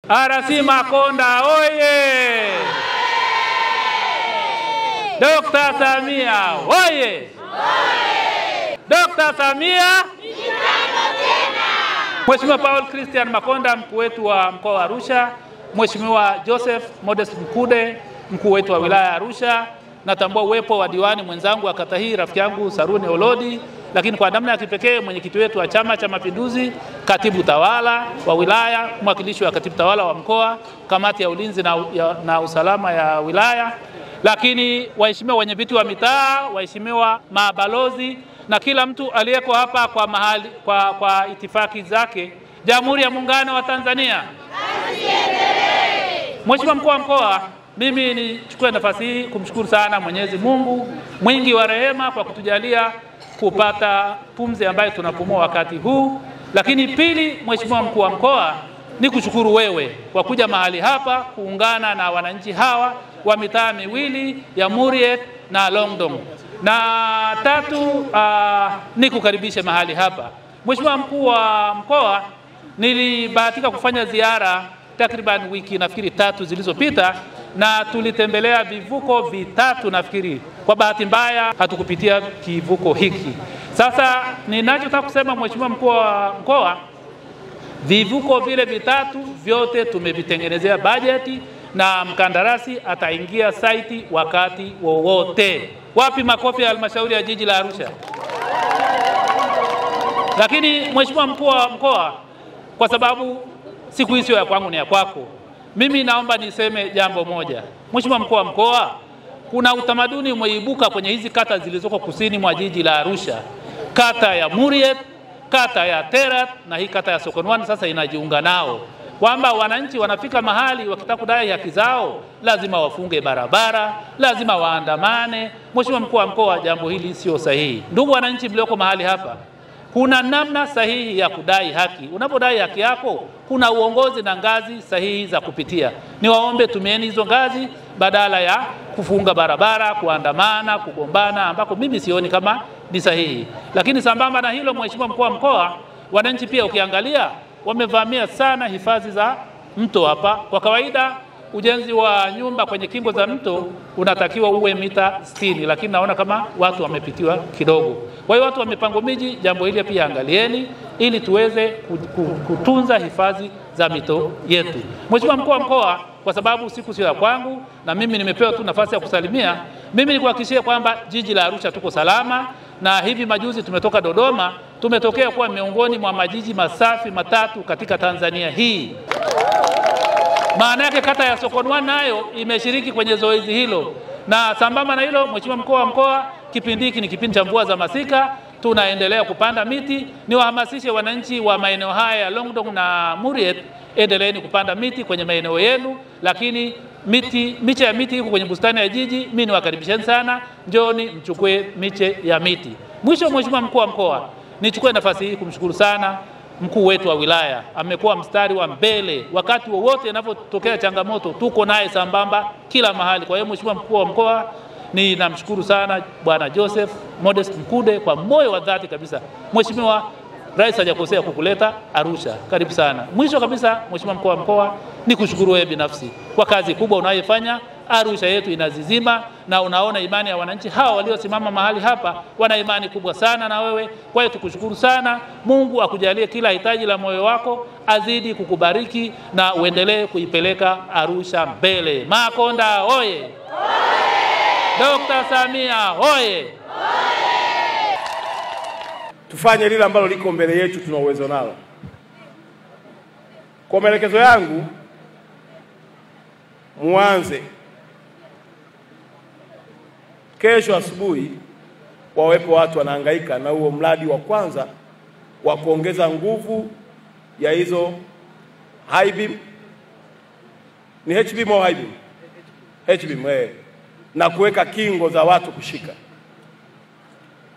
RC Makonda oye! Dr. Samia oye! Dr. Samia Mheshimiwa Paul Christian Makonda, mkuu wetu wa mkoa wa Arusha, Mheshimiwa Joseph Modest Mkude, mkuu wetu wa wilaya ya Arusha. Natambua uwepo wa diwani mwenzangu wa kata hii, rafiki yangu Saruni Olodi, lakini kwa namna ya kipekee mwenyekiti wetu wa Chama cha Mapinduzi, katibu tawala wa wilaya, mwakilishi wa katibu tawala wa mkoa, kamati ya ulinzi na usalama ya wilaya, lakini waheshimiwa wenyeviti wa mitaa, waheshimiwa mabalozi na kila mtu aliyeko hapa kwa itifaki zake. Jamhuri ya Muungano wa Tanzania. Mheshimiwa mkuu wa mkoa, mimi nichukue nafasi hii kumshukuru sana Mwenyezi Mungu mwingi wa rehema kwa kutujalia kupata pumzi ambayo tunapumua wakati huu. Lakini pili, Mheshimiwa mkuu wa mkoa, ni kushukuru wewe kwa kuja mahali hapa kuungana na wananchi hawa wa mitaa miwili ya Muriet na Longdong. Na tatu, ni kukaribisha mahali hapa. Mheshimiwa mkuu wa mkoa, nilibahatika kufanya ziara takriban wiki nafikiri 3 zilizopita, na tulitembelea vivuko vitatu nafikiri. Kwa bahati mbaya hatukupitia kivuko hiki. Sasa ninachotaka kusema Mheshimiwa mkuu wa mkoa, vivuko vile vitatu vyote tumevitengenezea bajeti na mkandarasi ataingia site wakati wowote. Wapi makofi ya halmashauri ya jiji la Arusha? Lakini Mheshimiwa mkuu wa mkoa, kwa sababu siku hiyo ya kwangu ni ya kwako, mimi naomba niseme jambo moja. Mheshimiwa mkuu wa mkoa, kuna utamaduni umeibuka kwenye hizi kata zilizoko kusini mwa jiji la Arusha. Kata ya Muriet, kata ya Terat na hii kata ya Sokonwani sasa inajiunga nao, kwamba wananchi wanafika mahali wakitaka kudai haki zao lazima wafunge barabara, lazima waandamane. Mheshimiwa mkuu wa mkoa, jambo hili sio sahihi. Ndugu wananchi mlioko mahali hapa, kuna namna sahihi ya kudai haki. Unapodai haki yako, kuna uongozi na ngazi sahihi za kupitia. Niwaombe tumieni hizo ngazi badala ya kufunga barabara, kuandamana, kugombana, ambako mimi sioni kama ni sahihi. Lakini sambamba na hilo, Mheshimiwa mkuu wa mkoa, wananchi pia ukiangalia wamevamia sana hifadhi za mto hapa. Kwa kawaida ujenzi wa nyumba kwenye kingo za mto unatakiwa uwe mita 60, lakini naona kama watu wamepitiwa kidogo. Kwa hiyo watu wa mipango miji, jambo hili pia angalieni ili tuweze kutunza hifadhi za mito yetu. Mheshimiwa mkuu wa mkoa, kwa sababu siku sio ya kwangu na mimi nimepewa tu nafasi ya kusalimia, mimi nikuhakikishie kwamba jiji la Arusha tuko salama, na hivi majuzi tumetoka Dodoma, tumetokea kuwa miongoni mwa majiji masafi matatu katika Tanzania hii. Maana yake kata ya Sokonwani nayo imeshiriki kwenye zoezi hilo. Na sambamba na hilo, Mheshimiwa mkuu wa mkoa, kipindi hiki ni kipindi cha mvua za masika, tunaendelea kupanda miti. Niwahamasishe wananchi wa maeneo haya ya Longdong na Muriet, endeleeni kupanda miti kwenye maeneo yenu, lakini miche ya miti iko kwenye bustani ya jiji. Mimi niwakaribisheni sana, njooni mchukue miche ya miti. Mwisho, Mheshimiwa mkuu wa mkoa, nichukue nafasi hii kumshukuru sana mkuu wetu wa wilaya. Amekuwa mstari wa mbele wakati wowote inapotokea changamoto, tuko naye sambamba kila mahali. Kwa hiyo Mheshimiwa mkuu wa mkoa, ninamshukuru sana Bwana Joseph Modest Mkude kwa moyo wa dhati kabisa. Mheshimiwa Rais hajakosea kukuleta Arusha. Karibu sana. Mwisho kabisa, Mheshimiwa mkuu wa mkoa, nikushukuru wewe binafsi kwa kazi kubwa unayofanya. Arusha yetu inazizima, na unaona imani ya wananchi hawa waliosimama mahali hapa, wana imani kubwa sana na wewe. Kwa hiyo tukushukuru sana. Mungu akujalie kila hitaji la moyo wako, azidi kukubariki na uendelee kuipeleka Arusha mbele. Makonda oye! Dr. Samia oye! Tufanye lile ambalo liko mbele yetu, tuna uwezo nalo. Kwa maelekezo yangu, muanze kesho asubuhi wawepo watu wanahangaika na huo mradi wa kwanza wa kuongeza nguvu ya hizo high beam. Ni HBM au high beam? HBM, na kuweka kingo za watu kushika.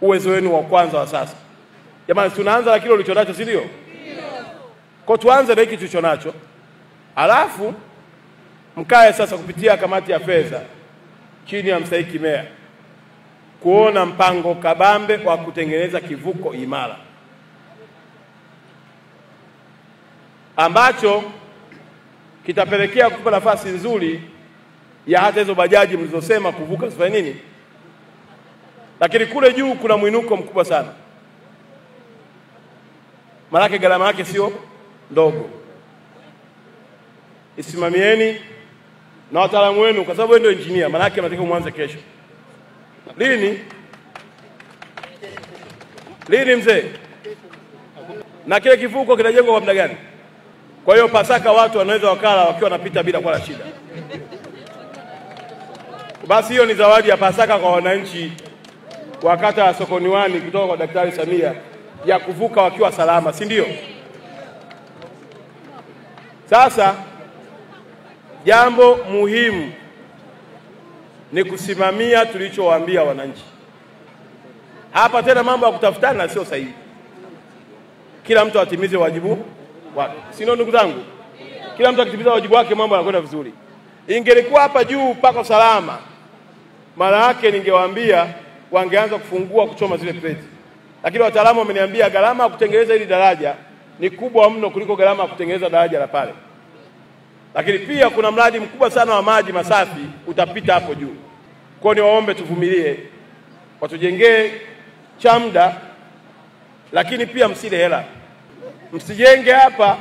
Uwezo wenu wa kwanza wa sasa. Jamani, tunaanza na kile ulichonacho, si ndio? Kwa tuanze na hiki tulichonacho. Alafu mkae sasa kupitia kamati ya fedha chini ya mstahiki meya kuona mpango kabambe wa kutengeneza kivuko imara ambacho kitapelekea kutupa nafasi nzuri ya hata hizo bajaji mlizosema kuvuka zifanye nini. Lakini kule juu kuna mwinuko mkubwa sana, maana gharama yake sio ndogo. Isimamieni na wataalamu wenu, kwa sababu wewe ndio engineer, maana yake mnataka mwanze kesho. Lini mzee? Na kile kivuko kinajengwa kwa muda gani? Kwa hiyo Pasaka watu wanaweza wakala wakiwa wanapita bila kuwa na shida. Basi hiyo ni zawadi ya Pasaka kwa wananchi wa kata ya Sokoniwani kutoka kwa Daktari Samia, ya kuvuka wakiwa salama, si ndio? Sasa jambo muhimu ni kusimamia tulichowaambia wananchi. Hapa tena mambo ya kutafutana sio sahihi. Kila mtu atimize wajibu wake. Si ndio ndugu zangu? Kila mtu akitimiza wajibu wake mambo yanakwenda vizuri. Ingelikuwa hapa juu pako salama, maana yake ningewaambia wangeanza kufungua kuchoma zile plate. Lakini wataalamu wameniambia gharama ya kutengeneza hili daraja ni kubwa mno kuliko gharama ya kutengeneza daraja la pale. Lakini pia kuna mradi mkubwa sana wa maji masafi utapita hapo juu. Kwa hiyo niwaombe tuvumilie, watujengee cha muda, lakini pia msile hela. Msijenge hapa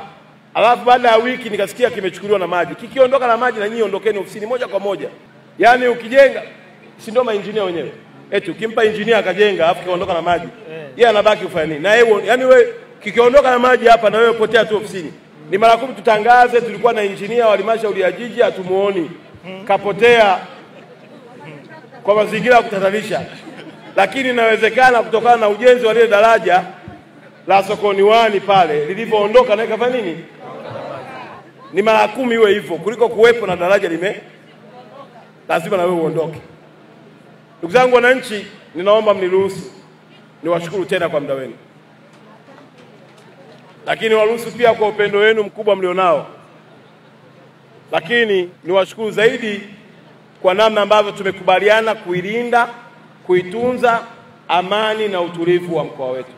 alafu baada ya wiki nikasikia kimechukuliwa na maji. Kikiondoka na maji na nyinyi ondokeni ofisini moja kwa moja. Yaani ukijenga, si ndio maengineer wenyewe? Eti ukimpa engineer akajenga alafu kiondoka na maji, yeye anabaki kufanya nini? Na yeye yani wewe kikiondoka na maji hapa na wewe potea tu ofisini. Ni mara 10 tutangaze tulikuwa na engineer wa halmashauri ya jiji hatumuoni, kapotea kwa mazingira ya kutatanisha. Lakini inawezekana kutokana na ujenzi wa ile daraja la Sokoniwani pale lilivyoondoka na ikafanya nini? Ni mara 10 iwe hivyo kuliko kuwepo na daraja lazima na wewe uondoke. Ndugu zangu wananchi, ninaomba mniruhusu niwashukuru tena kwa muda wenu. Lakini waruhusu pia kwa upendo wenu mkubwa mlionao. Lakini niwashukuru zaidi kwa namna ambavyo tumekubaliana kuilinda, kuitunza amani na utulivu wa mkoa wetu.